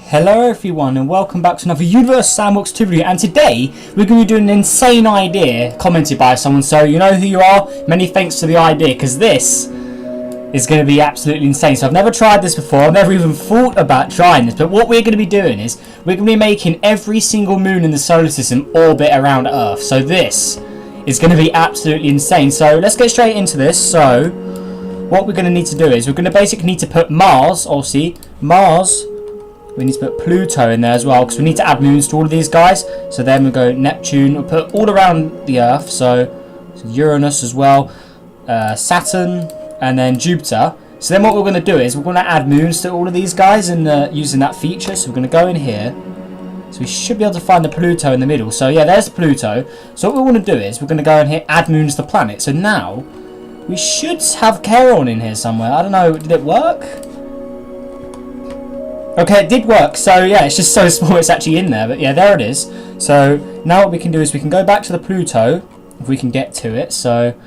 Hello everyone and welcome back to another Universe Sandbox 2 video, and today we're going to be doing an insane idea commented by someone, so you know who you are. Many thanks to the idea, because this is going to be absolutely insane. So I've never tried this before, I've never even thought about trying this, but what we're going to be doing is we're going to be making every single moon in the solar system orbit around Earth. So this is going to be absolutely insane. So let's get straight into this. So what we're going to need to do is we're going to basically need to put Mars, obviously, Mars. We need to put Pluto in there as well, because we need to add moons to all of these guys. So then we'll go Neptune, we'll put all around the Earth, so Uranus as well, Saturn, and then Jupiter. So then what we're going to do is we're going to add moons to all of these guys and using that feature. So we're going to go in here. So we should be able to find the Pluto in the middle. So yeah, there's the Pluto. So what we want to do is we're going to go in here, add moons to the planet. So now we should have Charon in here somewhere. I don't know, did it work? Okay, it did work. So yeah, it's just so small it's actually in there, but yeah, there it is. So now what we can do is we can go back to the Pluto if we can get to it. So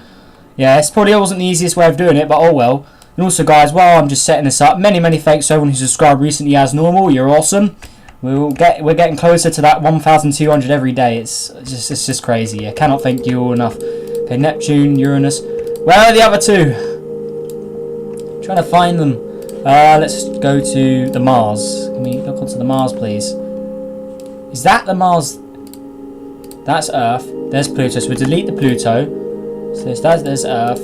yeah, this probably wasn't the easiest way of doing it, but oh well. And also guys, while I'm just setting this up, many thanks to everyone who subscribed recently as normal. You're awesome. We're getting closer to that 1,200 every day. It's just crazy. I cannot thank you all enough. Okay, Neptune, Uranus. Where are the other two? I'm trying to find them. Let's go to the Mars. Can we look onto the Mars, please? Is that the Mars? That's Earth. There's Pluto. So we delete the Pluto. So there's Earth.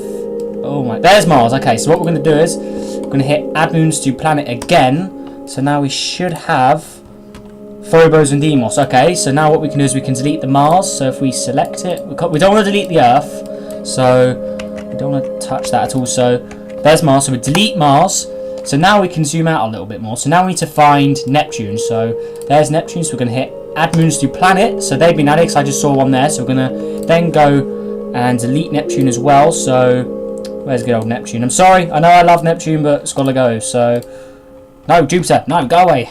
Oh my, there's Mars. Okay, so what we're going to do is we're going to hit add moons to planet again. So now we should have Phobos and Deimos. Okay, so now what we can do is we can delete the Mars. So if we select it, we don't want to delete the Earth. So we don't want to touch that at all. So there's Mars. So we delete Mars. So now we can zoom out a little bit more. So now we need to find Neptune. So there's Neptune. So we're going to hit add moons to planet. So they've been added because I just saw one there. So we're going to then go and delete Neptune as well. So where's good old Neptune? I'm sorry. I know I love Neptune, but it's got to go. So no, Jupiter. No, go away.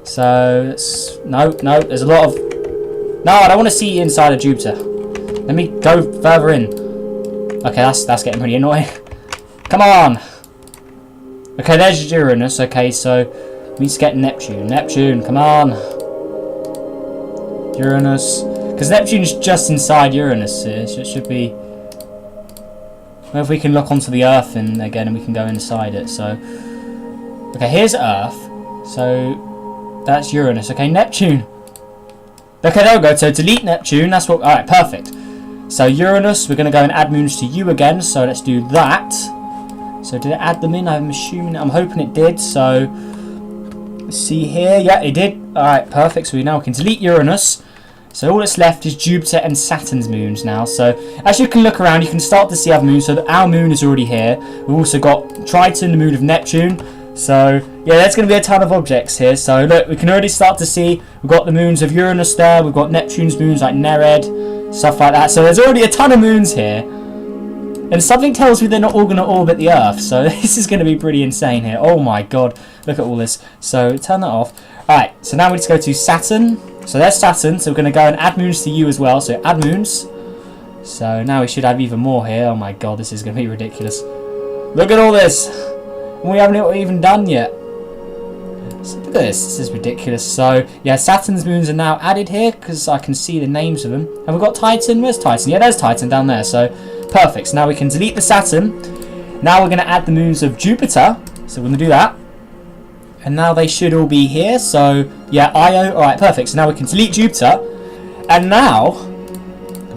So no. There's a lot of... No, I don't want to see inside of Jupiter. Let me go further in. Okay, that's getting pretty annoying. Come on. Okay, there's Uranus. Okay, so we need to get Neptune. Neptune, come on. Uranus. Because Neptune's just inside Uranus here, so it should be... Well, if we can look onto the Earth and again we can go inside it, so... Okay, here's Earth. So, that's Uranus. Okay, Neptune. Okay, there we go. So, delete Neptune. That's what... Alright, perfect. So, Uranus, we're going to go and add moons to you again. So, let's do that. So did it add them in? I'm hoping it did. So let's see here. Yeah, it did. Alright, perfect. So we now can delete Uranus. So all that's left is Jupiter and Saturn's moons now. So as you can look around, you can start to see other moons. So our moon is already here. We've also got Triton, the moon of Neptune. So yeah, there's going to be a ton of objects here. So look, we can already start to see we've got the moons of Uranus there. We've got Neptune's moons like Nereid, stuff like that. So there's already a ton of moons here. And something tells me they're not all going to orbit the Earth. So this is going to be pretty insane here. Oh my god. Look at all this. So turn that off. Alright, so now we need to go to Saturn. So there's Saturn. So we're going to go and add moons to you as well. So add moons. So now we should have even more here. Oh my god, this is going to be ridiculous. Look at all this. We haven't even done yet. So look at this. This is ridiculous. So yeah, Saturn's moons are now added here because I can see the names of them. Have we got Titan? Where's Titan? Yeah, there's Titan down there. So perfect. So now we can delete the Saturn. Now we're going to add the moons of Jupiter. So we're going to do that. And now they should all be here. So yeah, Io. Alright, perfect. So now we can delete Jupiter. And now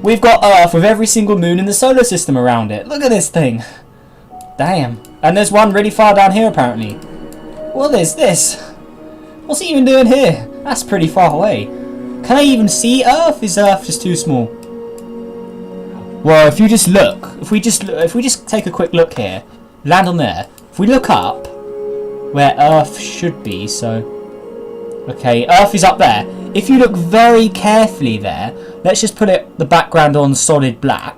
we've got Earth with every single moon in the solar system around it. Look at this thing. Damn. And there's one really far down here apparently. What is this? What's it even doing here? That's pretty far away. Can I even see Earth? Is Earth just too small? Well, if you just look, if we just take a quick look here, land on there. If we look up where Earth should be, so okay, Earth is up there. If you look very carefully there, let's just put the background on solid black.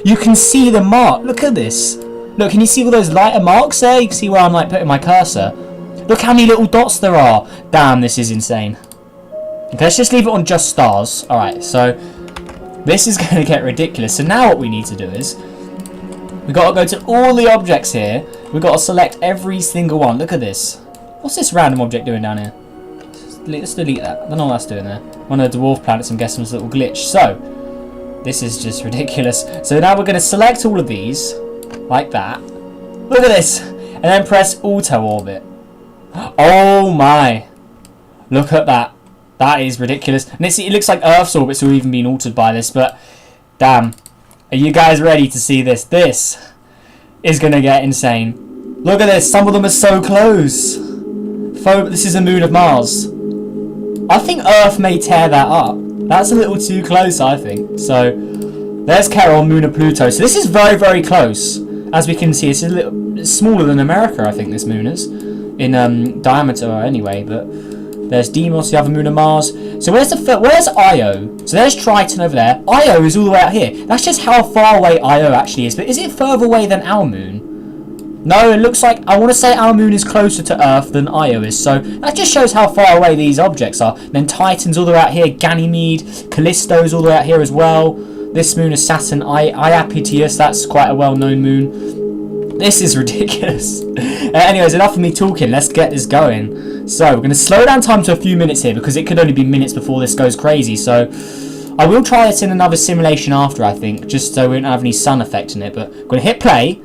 You can see the mark. Look at this. Look, can you see all those lighter marks there? You can see where I'm like putting my cursor. Look how many little dots there are. Damn, this is insane. Okay, let's just leave it on just stars. All right, so this is going to get ridiculous. So now what we need to do is we've got to go to all the objects here. We've got to select every single one. Look at this. What's this random object doing down here? let's delete that. I don't know what that's doing there. One of the dwarf planets, I'm guessing, was a little glitch. So, this is just ridiculous. So now we're going to select all of these, like that. Look at this! And then press auto orbit. Oh my! Look at that. That is ridiculous. And it looks like Earth's orbits are even being altered by this, but damn. Are you guys ready to see this? This is going to get insane. Look at this. Some of them are so close. This is a moon of Mars. I think Earth may tear that up. That's a little too close, I think. So, there's Charon, moon of Pluto. So this is very, very close. As we can see, it's a little smaller than America, I think this moon is. In diameter, anyway. But there's Deimos, the other moon of Mars. So where's Io? So there's Triton over there. Io is all the way out here. That's just how far away Io actually is. But is it further away than our moon? No, it looks like, I want to say our moon is closer to Earth than Io is. So that just shows how far away these objects are. Then Titan's all the way out here. Ganymede, Callisto's all the way out here as well. This moon is Saturn. Iapetus, that's quite a well-known moon. This is ridiculous. Anyways, enough of me talking. Let's get this going. So, we're going to slow down time to a few minutes here because it could only be minutes before this goes crazy. So, I will try it in another simulation after, I think, just so we don't have any sun effect in it. But I'm going to hit play.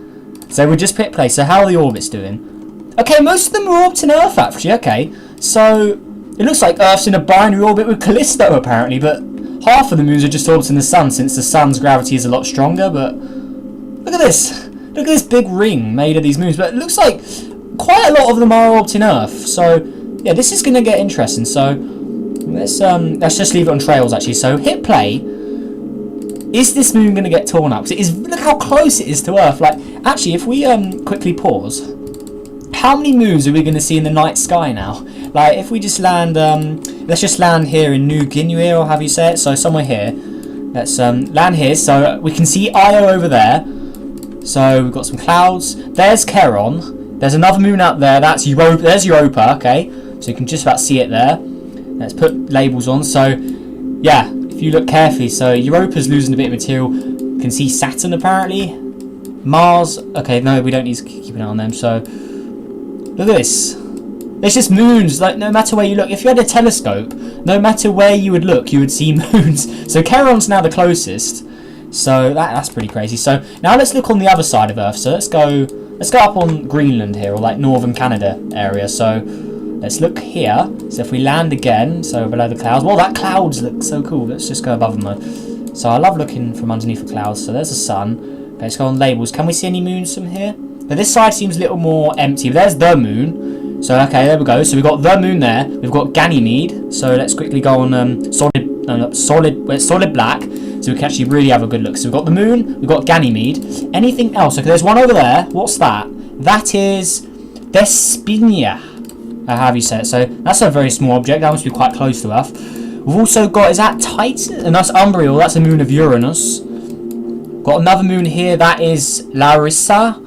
So, we'll just hit play. So, how are the orbits doing? Okay, most of them are orbiting Earth, actually. Okay, so it looks like Earth's in a binary orbit with Callisto, apparently. But half of the moons are just orbiting the sun since the sun's gravity is a lot stronger. But look at this. Look at this big ring made of these moons. But it looks like quite a lot of them are orbiting Earth. So, yeah, this is going to get interesting. So, let's just leave it on trails, actually. So, hit play. Is this moon going to get torn up? 'Cause it is, look how close it is to Earth. Like, actually, if we quickly pause, how many moons are we going to see in the night sky now? Like, if we just land, let's just land here in New Guinea, or have you say it? So, somewhere here. Let's land here. So, we can see Io over there. So, we've got some clouds. There's Charon. There's another moon out there. That's Europa. There's Europa, okay. So, you can just about see it there. Let's put labels on. So, yeah, if you look carefully. So, Europa's losing a bit of material. You can see Saturn, apparently. Mars. Okay, no, we don't need to keep an eye on them. So, look at this. There's just moons. Like, no matter where you look. If you had a telescope, no matter where you would look, you would see moons. So, Charon's now the closest. So that's pretty crazy. So now let's look on the other side of Earth. So let's go up on Greenland here, or like northern Canada area. So let's look here. So if we land again, so below the clouds. Well, that clouds look so cool. Let's just go above them though. So I love looking from underneath the clouds. So there's the sun. Okay, let's go on labels. Can we see any moons from here? But this side seems a little more empty. But there's the moon. So okay, there we go. So we've got the moon there. We've got Ganymede. So let's quickly go on solid black. So we can actually really have a good look. So we've got the moon, we've got Ganymede. Anything else? Okay, there's one over there. What's that? That is Vespinia. How have you said it? So that's a very small object. That must be quite close to Earth. We've also got, is that Titan? And that's Umbriel. That's a moon of Uranus. Got another moon here. That is Larissa.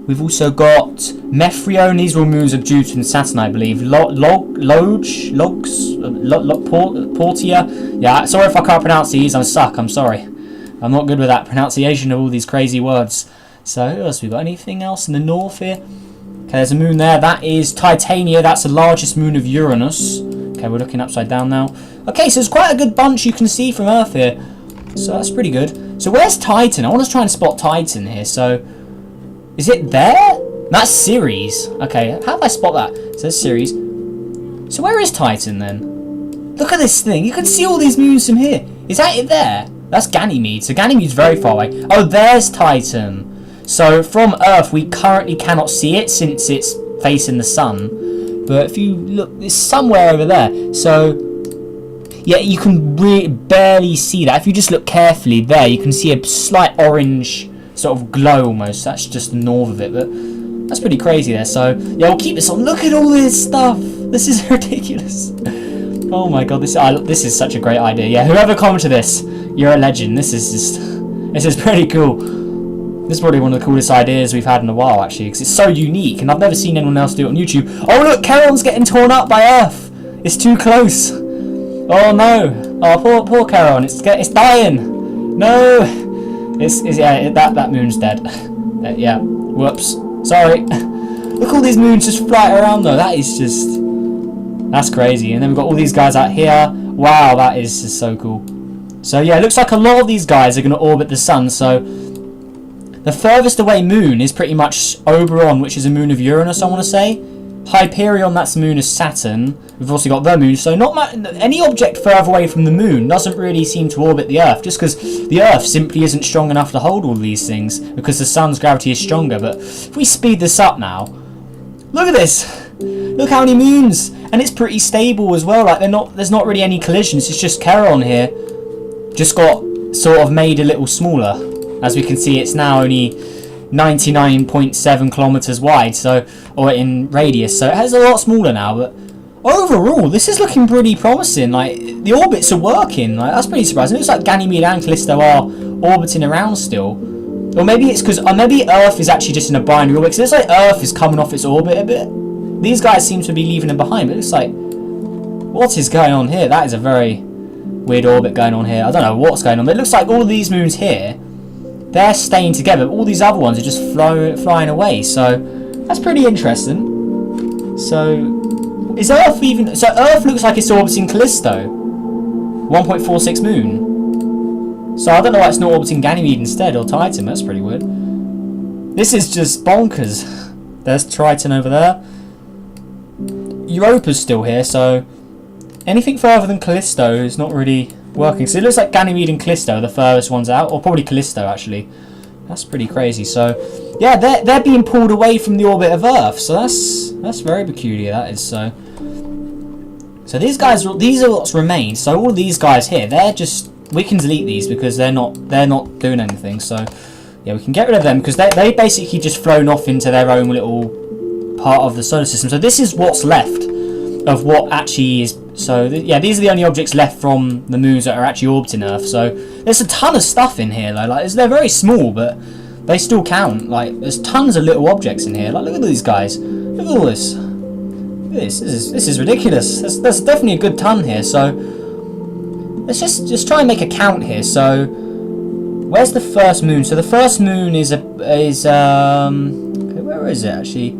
We've also got Mephione. These are all moons of Jupiter and Saturn, I believe. Portia. Yeah, sorry if I can't pronounce these. I suck. I'm sorry. I'm not good with that pronunciation of all these crazy words. So, who else we got? Anything else in the north here? Okay, there's a moon there. That is Titania. That's the largest moon of Uranus. Okay, we're looking upside down now. Okay, so there's quite a good bunch you can see from Earth here. So that's pretty good. So where's Titan? I want to try and spot Titan here. So, is it there? That's Ceres. Okay, how do I spot that? So there's Ceres. So where is Titan then? Look at this thing. You can see all these moons from here. Is that it there? That's Ganymede. So Ganymede's very far away. Oh, there's Titan. So from Earth, we currently cannot see it since it's facing the sun. But if you look, it's somewhere over there. So, yeah, you can barely see that. If you just look carefully there, you can see a slight orange sort of glow almost. That's just the north of it. But that's pretty crazy there. So, yeah, we'll keep this on. Look at all this stuff. This is ridiculous. Oh my god, this is such a great idea. Yeah, whoever commented this, you're a legend. This is pretty cool. This is probably one of the coolest ideas we've had in a while, actually, because it's so unique, and I've never seen anyone else do it on YouTube. Oh look, Charon's getting torn up by Earth. It's too close. Oh no. Oh poor Charon. It's dying. No. Yeah, that moon's dead. Yeah. Whoops. Sorry. Look, all these moons just fly around though. That's That's crazy. And then we've got all these guys out here. Wow, that is just so cool. So yeah, it looks like a lot of these guys are going to orbit the sun. So the furthest away moon is pretty much Oberon, which is a moon of Uranus, I want to say. Hyperion, that's the moon of Saturn. We've also got the moon. So not much, any object further away from the moon doesn't really seem to orbit the Earth, just because the Earth simply isn't strong enough to hold all these things, because the sun's gravity is stronger. But if we speed this up now, look at this. Look how many moons, and it's pretty stable as well. Like there's not really any collisions. It's just Charon here just got sort of made a little smaller. As we can see, it's now only 99.7 kilometers wide, so, or in radius, so it has a lot smaller now. But overall, this is looking pretty promising. Like the orbits are working. Like that's pretty surprising. It looks like Ganymede and Callisto are orbiting around still. Or maybe it's because maybe Earth is actually just in a binary orbit. Because it looks like Earth is coming off its orbit a bit. These guys seem to be leaving them behind. But it looks like, what is going on here? That is a very weird orbit going on here. I don't know what's going on. But it looks like all of these moons here, they're staying together. But all these other ones are just flying away. So that's pretty interesting. So is Earth even? So Earth looks like it's orbiting Callisto, 1.46 moon. So I don't know why it's not orbiting Ganymede instead, or Titan. That's pretty weird. This is just bonkers. There's Triton over there. Europa's still here, so anything further than Callisto is not really working. So it looks like Ganymede and Callisto are the furthest ones out, or probably Callisto actually. That's pretty crazy. So yeah, they're being pulled away from the orbit of Earth. So that's very peculiar. That is so. So these are what's remained. So all of these guys here, they're just, we can delete these because they're not doing anything. So yeah, we can get rid of them because they basically just flown off into their own little part of the solar system. So this is what's left of what actually is. So yeah, these are the only objects left from the moons that are actually orbiting Earth. So there's a ton of stuff in here though. Like they're very small, but they still count. Like there's tons of little objects in here. Like look at these guys. Look at all this. Look at this. This is ridiculous. There's definitely a good ton here. So let's just try and make a count here. So where's the first moon? So the first moon is okay, where is it actually?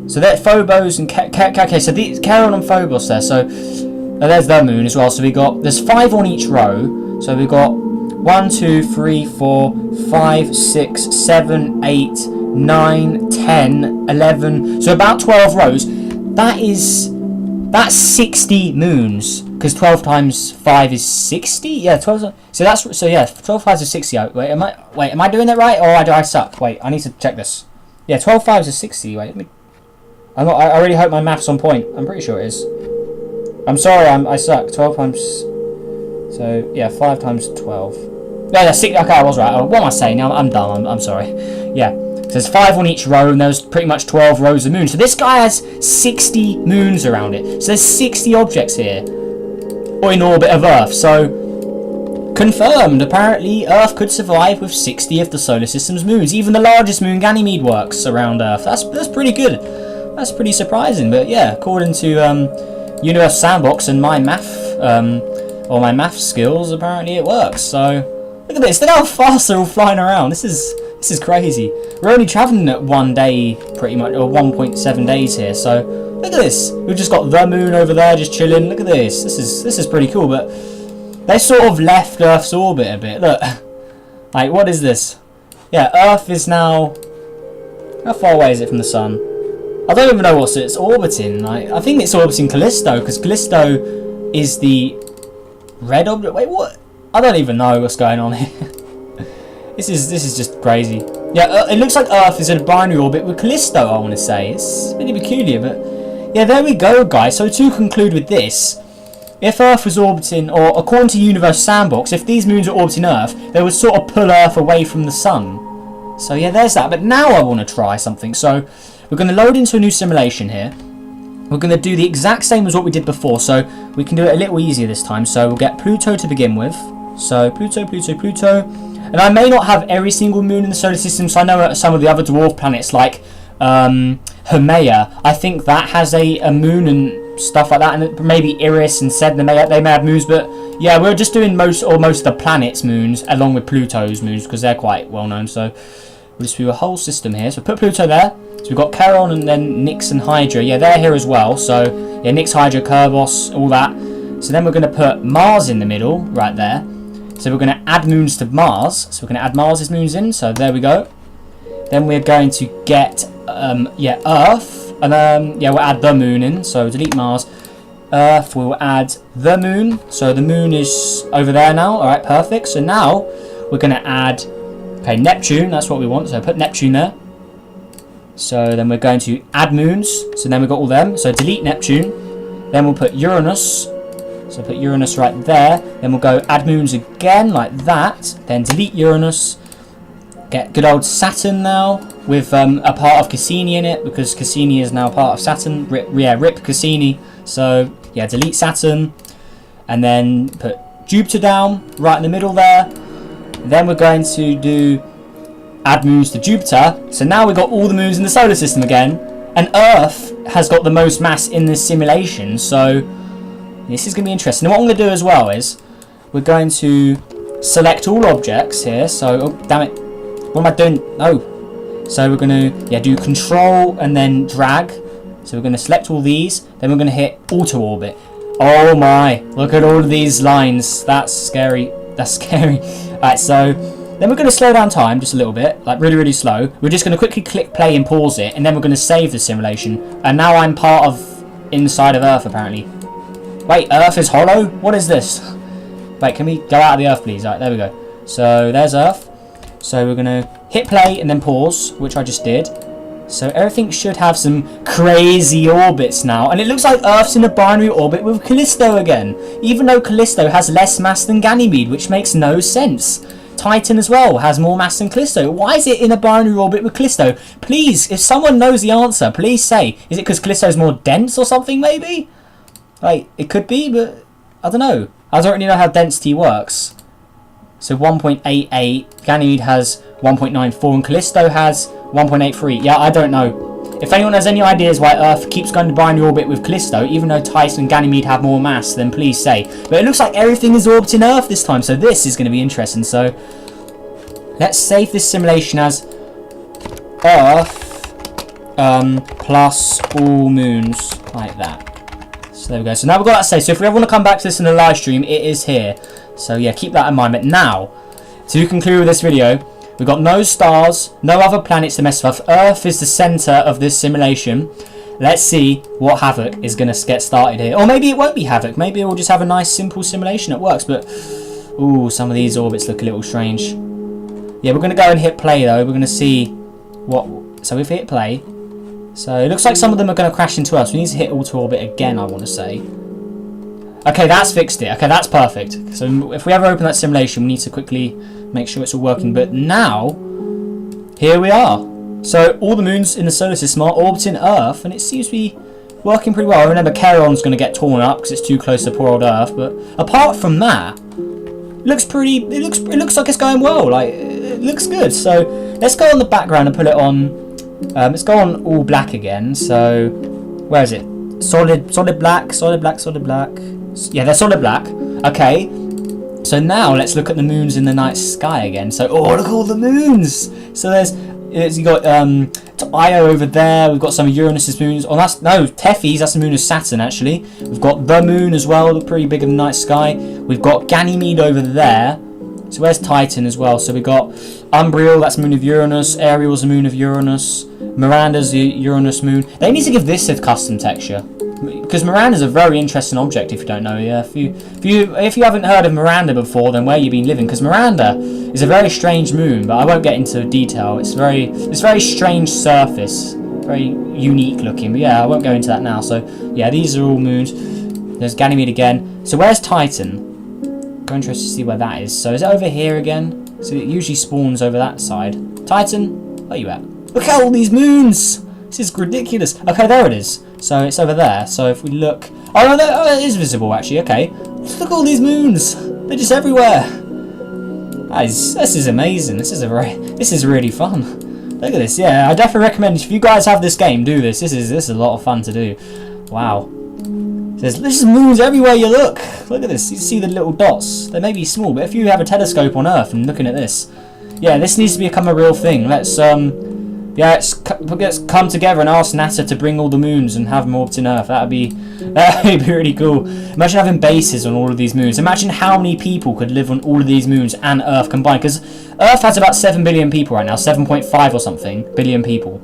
So there's Phobos and okay, so these Charon and Phobos there. So there's the moon as well. So there's 5 on each row. So we've got 1, 2, 3, 4, 5, 6, 7, 8, 9, 10, 11. So about 12 rows. That's 60 moons. Because 12 times 5 is 60. Yeah, 12. So yeah, 12 5s is 60. Wait, am I doing that right, or do I suck? Wait, I need to check this. Yeah, 12 5s is 60. Wait, let me. I really hope my math's on point. I'm pretty sure it is. I'm sorry, I suck. 12 times. So yeah, 5 times 12. Yeah, 6. Okay, I was right. What am I saying now? I'm dumb. I'm sorry. Yeah. So there's 5 on each row, and there's pretty much 12 rows of moons. So this guy has 60 moons around it. So there's 60 objects here, or in orbit of Earth. So confirmed. Apparently, Earth could survive with 60 of the solar system's moons. Even the largest moon, Ganymede, works around Earth. That's pretty good. That's pretty surprising. But yeah, according to Universe Sandbox and my math, or my math skills, apparently it works. So look at this. Look how fast they're all flying around. This is crazy. We're only traveling at 1 day, pretty much, or 1.7 days here. So look at this. We've just got the moon over there, just chilling. Look at this. This is pretty cool. But they sort of left Earth's orbit a bit. Look, like what is this? Yeah, Earth is now. How far away is it from the sun? I don't even know what it's orbiting. Like, I think it's orbiting Callisto, because Callisto is the red object. Wait, what? I don't even know what's going on here. This is just crazy. Yeah, it looks like Earth is in a binary orbit with Callisto, I want to say. It's really peculiar, but yeah, there we go, guys. So to conclude with this, if Earth was orbiting, or according to Universe Sandbox, if these moons are orbiting Earth, they would sort of pull Earth away from the sun. So yeah, there's that. But now I want to try something. So we're going to load into a new simulation here. We're going to do the exact same as what we did before, so we can do it a little easier this time. So we'll get Pluto to begin with. So Pluto. And I may not have every single moon in the solar system, so I know some of the other dwarf planets like Haumea, I think that has a moon and stuff like that, and maybe Iris and Sedna, they may have moons, but yeah, we're just doing most of the planets' moons along with Pluto's moons, because they're quite well known. So We'll just do a whole system here. So put Pluto there. So we've got Charon and then Nyx and Hydra. Yeah, they're here as well. So yeah, Nyx, Hydra, Kerberos, all that. So then we're going to put Mars in the middle, right there. So we're going to add moons to Mars. So we're going to add Mars's moons in. So there we go. Then we're going to get Earth, and yeah, we'll add the moon in. So delete Mars. Earth, we'll add the moon. So the moon is over there now. All right, perfect. So now we're going to add Neptune. That's what we want. So put Neptune there. So then we're going to add moons. So then we've got all them. So delete Neptune. Then we'll put Uranus. So put Uranus right there. Then we'll go add moons again like that. Then delete Uranus. Get good old Saturn now with a part of Cassini in it, because Cassini is now part of Saturn. Rip Cassini. So yeah, delete Saturn. And then put Jupiter down right in the middle there. Then we're going to do add moons to Jupiter. So now we've got all the moons in the solar system again. And Earth has got the most mass in this simulation. So this is going to be interesting. And what I'm going to do as well is we're going to select all objects here. So, oh, damn it. What am I doing? No. So we're going to do control and then drag. So we're going to select all these. Then we're going to hit auto orbit. Oh my. Look at all of these lines. That's scary. That's scary. Alright, so then we're going to slow down time just a little bit, like really, really slow. We're just going to quickly click play and pause it, and then we're going to save the simulation. And now I'm part of inside of Earth, apparently. Wait, Earth is hollow? What is this? Wait, can we go out of the Earth, please? Alright, there we go. So there's Earth. So we're going to hit play and then pause, which I just did. So everything should have some crazy orbits now. And it looks like Earth's in a binary orbit with Callisto again. Even though Callisto has less mass than Ganymede, which makes no sense. Titan as well has more mass than Callisto. Why is it in a binary orbit with Callisto? Please, if someone knows the answer, please say. Is it because Callisto is more dense or something, maybe? Like, it could be, but I don't know. I don't really know how density works. So 1.88, Ganymede has 1.94, and Callisto has 1.83. Yeah, I don't know. If anyone has any ideas why Earth keeps going to binary orbit with Callisto, even though Titan and Ganymede have more mass, then please say. But it looks like everything is orbiting Earth this time, so this is going to be interesting. So let's save this simulation as Earth plus all moons, like that. So there we go. So now we've got that saved. So if we ever want to come back to this in a live stream, it is here. So yeah, keep that in mind. But now, to conclude with this video, we've got no stars, no other planets to mess with. Earth is the centre of this simulation. Let's see what Havoc is going to get started here. Or maybe it won't be Havoc. Maybe we'll just have a nice simple simulation that works. But, ooh, some of these orbits look a little strange. Yeah, we're going to go and hit play though. We're going to see what... So if we hit play... So it looks like some of them are going to crash into us. We need to hit auto orbit again, I want to say. Okay, that's fixed it. Okay, that's perfect. So if we ever open that simulation, we need to quickly make sure it's all working. But now, here we are. So all the moons in the solar system are orbiting Earth, and it seems to be working pretty well. I remember Charon's going to get torn up because it's too close to poor old Earth. But apart from that, it looks pretty. It looks like it's going well. Like it looks good. So let's go on the background and put it on. Let's go on all black again. So where is it? Solid black. Yeah, they're solid black. Okay. So now let's look at the moons in the night sky again. So oh, look at all the moons. So you got Io over there. We've got some of Uranus's moons. Oh, that's no Tethys. That's the moon of Saturn actually. We've got the moon as well. Look pretty big in the night sky. We've got Ganymede over there. So where's Titan as well? So we've got Umbriel, that's the moon of Uranus. Ariel's the moon of Uranus. Miranda's the Uranus moon. They need to give this a custom texture, because Miranda's a very interesting object. If you don't know, yeah. If you haven't heard of Miranda before, then where you been living? Because Miranda is a very strange moon, but I won't get into detail. It's very strange surface, very unique looking. But yeah, I won't go into that now. So yeah, these are all moons. There's Ganymede again. So where's Titan? I'm interested to see where that is. So is it over here again? So it usually spawns over that side. Titan, where you at? Look at all these moons! This is ridiculous. Okay, there it is. So it's over there. So if we look... Oh, no, it is visible actually. Okay. Look at all these moons. They're just everywhere. This is amazing. This is really fun. Look at this. Yeah, I definitely recommend if you guys have this game, do this. This is a lot of fun to do. Wow. There's moons everywhere you look. Look at this. You see the little dots. They may be small, but if you have a telescope on Earth and looking at this, yeah, this needs to become a real thing. Let's let's come together and ask NASA to bring all the moons and have them orbiting Earth. That'd be really cool. Imagine having bases on all of these moons. Imagine how many people could live on all of these moons and Earth combined. Because Earth has about 7 billion people right now, 7.5 or something billion people.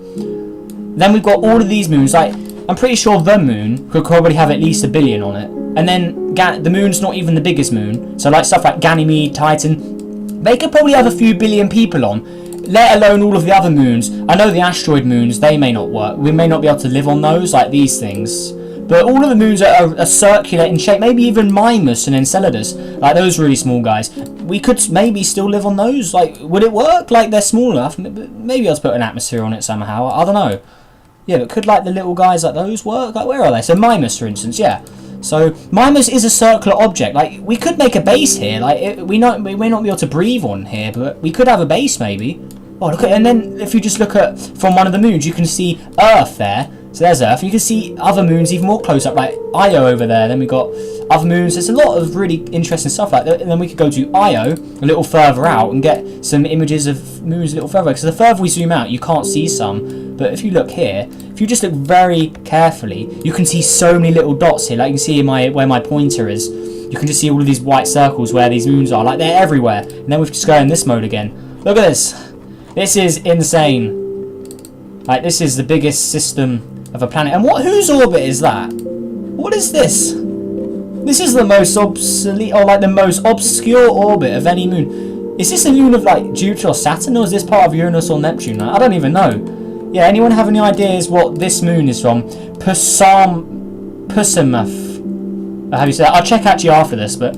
Then we've got all of these moons. Like, I'm pretty sure the moon could probably have at least 1 billion on it. And then the moon's not even the biggest moon. So like stuff like Ganymede, Titan, they could probably have a few billion people on. Let alone all of the other moons. I know the asteroid moons, they may not work. We may not be able to live on those, like these things. But all of the moons are circular in shape. Maybe even Mimas and Enceladus. Like those really small guys. We could maybe still live on those. Like, would it work? Like, they're small enough. Maybe I'll put an atmosphere on it somehow. I don't know. Yeah, but could like the little guys like those work? Like, where are they? So Mimas, for instance, yeah. So Mimas is a circular object. Like, we could make a base here. Like, we may not be able to breathe on here, but we could have a base maybe. Oh, look at, and then if you just look at from one of the moons, you can see Earth there. So there's Earth. You can see other moons even more close up, like Io over there. Then we got other moons. There's a lot of really interesting stuff like that. And then we could go to Io a little further out and get some images of moons a little further. Because the further we zoom out, you can't see some. But if you look here, if you just look very carefully, you can see so many little dots here. Like you can see in where my pointer is. You can just see all of these white circles where these moons are. Like, they're everywhere. And then we just go in this mode again. Look at this. This is insane. Like, this is the biggest system of a planet. And whose orbit is that? What is this? This is the most obsolete, or like the most obscure orbit of any moon. Is this a moon of like Jupiter or Saturn, or is this part of Uranus or Neptune? Like, I don't even know. Yeah, anyone have any ideas what this moon is from? Pusimuth. How do you say that? I'll check actually after this, but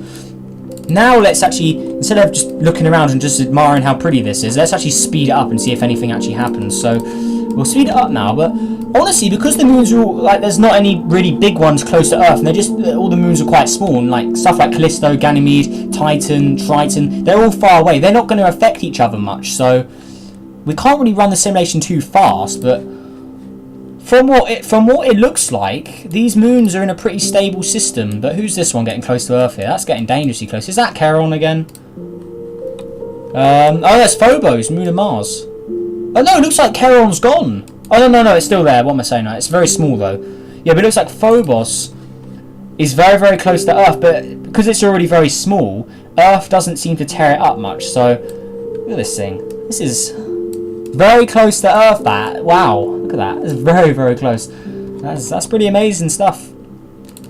now let's actually, instead of just looking around and just admiring how pretty this is, let's actually speed it up and see if anything actually happens. So we'll speed it up now, but honestly, because the moons are all, like, there's not any really big ones close to Earth, and they're just, all the moons are quite small, and like stuff like Callisto, Ganymede, Titan, Triton, they're all far away. They're not going to affect each other much, so we can't really run the simulation too fast, but from what it looks like, these moons are in a pretty stable system. But who's this one getting close to Earth here? That's getting dangerously close. Is that Charon again? Oh, that's Phobos, moon of Mars. Oh no, it looks like Charon's gone. Oh no, it's still there. What am I saying now? It's very small though. Yeah, but it looks like Phobos is very, very close to Earth. But because it's already very small, Earth doesn't seem to tear it up much. So look at this thing. This is very close to Earth. That, wow, look at that. It's very, very close. That's pretty amazing stuff.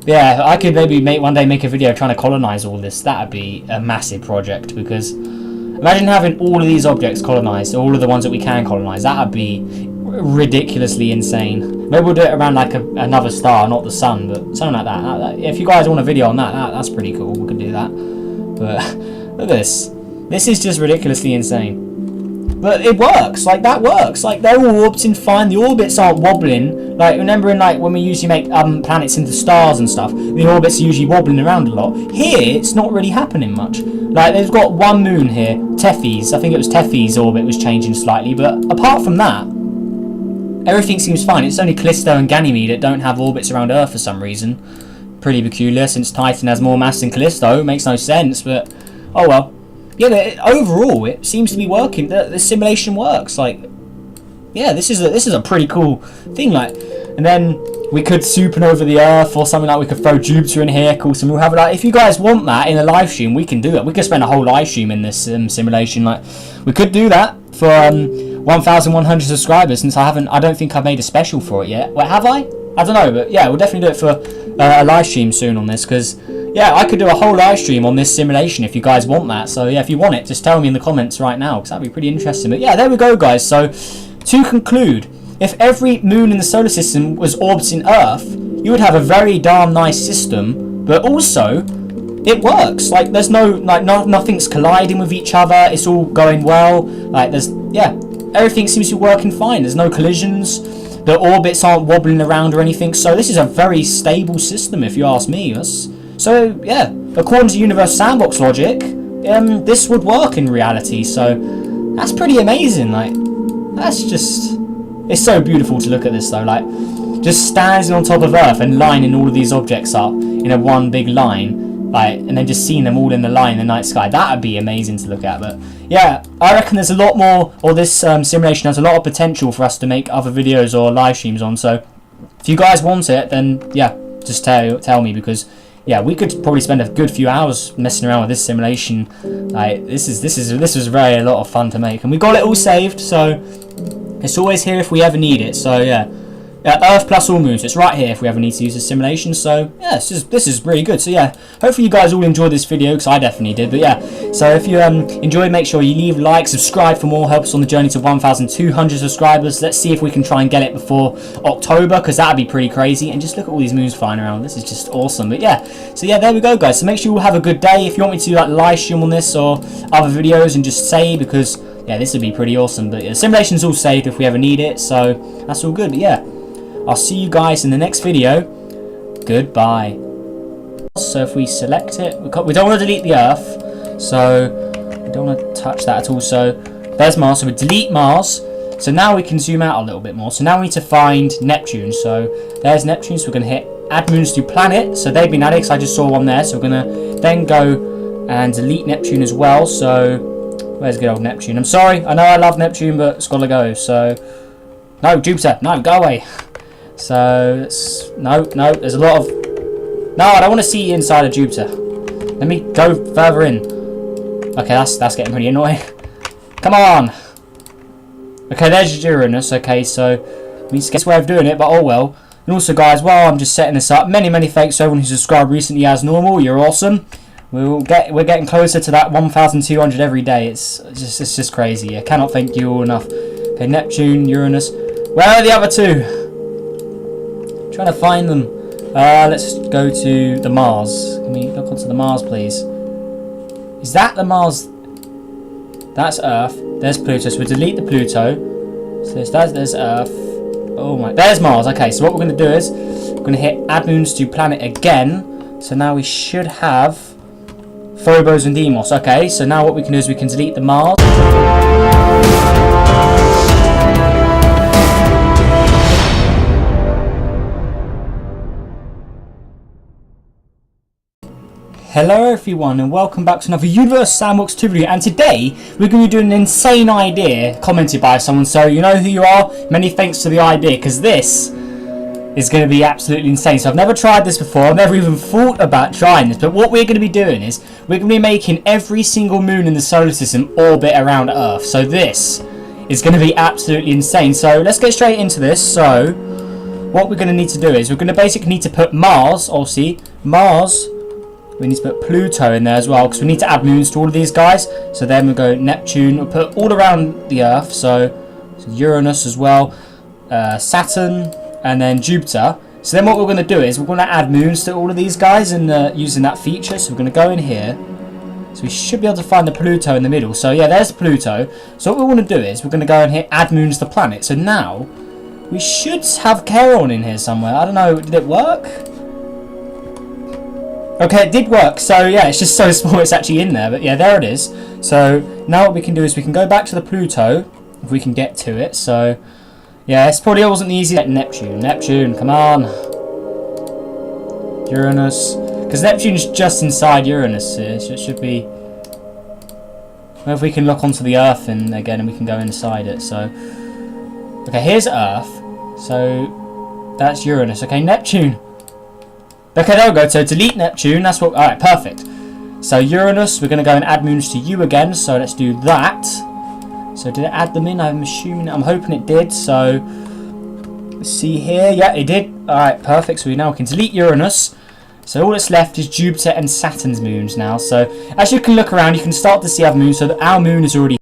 Yeah, I could maybe one day make a video trying to colonize all this. That'd be a massive project, because imagine having all of these objects colonized, all of the ones that we can colonize. That'd be ridiculously insane. Maybe we'll do it around like another star, not the sun, but something like that. If you guys want a video on that's pretty cool. We could do that. But look at this. This is just ridiculously insane. But it works, like that works. Like, they're all orbiting fine, the orbits aren't wobbling. Like, remembering like when we usually make planets into stars and stuff, the orbits are usually wobbling around a lot. Here, it's not really happening much. Like, they've got one moon here, Tethys. I think it was Tethys' orbit was changing slightly, but apart from that, everything seems fine. It's only Callisto and Ganymede that don't have orbits around Earth for some reason. Pretty peculiar, since Titan has more mass than Callisto. Makes no sense, but oh well. Yeah, but overall, it seems to be working. The simulation works. Like, yeah, this is a pretty cool thing. Like, and then we could supernova the Earth or something. Like, we could throw Jupiter in here. Cool. So we'll have it. Like, if you guys want that in a live stream, we can do it. We could spend a whole live stream in this simulation. Like, we could do that for 1,100 subscribers. Since I don't think I've made a special for it yet. Wait, have I? I don't know, but yeah, we'll definitely do it for a live stream soon on this, because yeah, I could do a whole live stream on this simulation if you guys want that. So yeah, if you want it, just tell me in the comments right now, because that'd be pretty interesting. But yeah, there we go, guys. So to conclude, if every moon in the solar system was orbiting Earth, you would have a very darn nice system. But also, it works. Like, there's nothing's colliding with each other. It's all going well. Like, everything seems to be working fine. There's no collisions. The orbits aren't wobbling around or anything. So this is a very stable system, if you ask me. So yeah, according to Universe Sandbox logic, this would work in reality. So that's pretty amazing. Like, it's so beautiful to look at this though. Like, just standing on top of Earth and lining all of these objects up in a one big line. like, and then just seeing them all in the line in the night sky. That would be amazing to look at. But yeah, I reckon there's a lot more, or this simulation has a lot of potential for us to make other videos or live streams on. So if you guys want it, then yeah, just tell me, because yeah, we could probably spend a good few hours messing around with this simulation. Like, this was very a lot of fun to make, and we got it all saved, so it's always here if we ever need it. So yeah. Earth plus all moons. It's right here if we ever need to use this simulation. So yeah, this is really good. So yeah, hopefully you guys all enjoyed this video, because I definitely did. But yeah, so if you enjoyed, make sure you leave a like, subscribe for more. Help us on the journey to 1,200 subscribers. Let's see if we can try and get it before October, because that'd be pretty crazy. And just look at all these moons flying around. This is just awesome. But yeah, so yeah, there we go, guys. So make sure you all have a good day. If you want me to do like live stream on this or other videos, and just say, because yeah, this would be pretty awesome. But yeah, the simulation's all saved if we ever need it. So that's all good. But yeah, I'll see you guys in the next video. Goodbye. So if we select it, we don't want to delete the Earth, so we don't want to touch that at all. So there's Mars, so we delete Mars. So now we can zoom out a little bit more. So now we need to find Neptune. So there's Neptune, so we're going to hit add moons to planet. So they've been added, because I just saw one there. So we're going to then go and delete Neptune as well. So where's good old Neptune? I'm sorry, I know I love Neptune, but it's got to go. So no, Jupiter, no, go away. So no, there's a lot of I don't want to see inside of Jupiter. Let me go further in. Okay, that's getting pretty annoying. Come on. Okay, there's Uranus. Okay, so we need to get this way of doing it, but oh well. And also, guys, while I'm just setting this up, many thanks to everyone who subscribed recently as normal. You're awesome. We're getting closer to that 1,200 every day. It's just crazy. I cannot thank you all enough. Okay, Neptune, Uranus. Where are the other two? Trying to find them. Let's go to the Mars. Can we look onto the Mars, please? Is that the Mars? That's Earth. There's Pluto. So we delete the Pluto. So there's Earth. Oh my. There's Mars. Okay. So what we're going to do is we're going to hit add moons to planet again. So now we should have Phobos and Deimos. Okay. So now what we can do is we can delete the Mars. Hello everyone, and welcome back to another Universe Sandbox 2 video. And today we're going to be doing an insane idea commented by someone. So you know who you are. Many thanks to the idea, because this is going to be absolutely insane. So I've never tried this before. I've never even thought about trying this. But what we're going to be doing is we're going to be making every single moon in the solar system orbit around Earth. So this is going to be absolutely insane. So let's get straight into this. So what we're going to need to do is we're going to basically need to put Mars, obviously Mars. We need to put Pluto in there as well, because we need to add moons to all of these guys. So then we'll go Neptune. We'll put all around the Earth. So Uranus as well, Saturn, and then Jupiter. So then what we're going to do is we're going to add moons to all of these guys, and using that feature. So we're going to go in here. So we should be able to find the Pluto in the middle. So yeah, there's Pluto. So what we want to do is we're going to go in here, add moons to planet. So now we should have Charon in here somewhere. I don't know, did it work? Okay, it did work. So yeah, it's just so small it's actually in there. But yeah, there it is. So now what we can do is we can go back to the Pluto, if we can get to it. So yeah, it's probably wasn't easy. Neptune, come on. Uranus, because Neptune's just inside Uranus here, so it should be. Well, if we can look onto the Earth and again, and we can go inside it. So okay, here's Earth. So that's Uranus. Okay, Neptune. Okay, there we go. So delete Neptune. That's what. All right, perfect. So Uranus, we're going to go and add moons to you again. So let's do that. So did it add them in? I'm hoping it did. So let's see here. Yeah, it did. All right, perfect. So we now can delete Uranus. So all that's left is Jupiter and Saturn's moons now. So as you can look around, you can start to see other moons. So our moon is already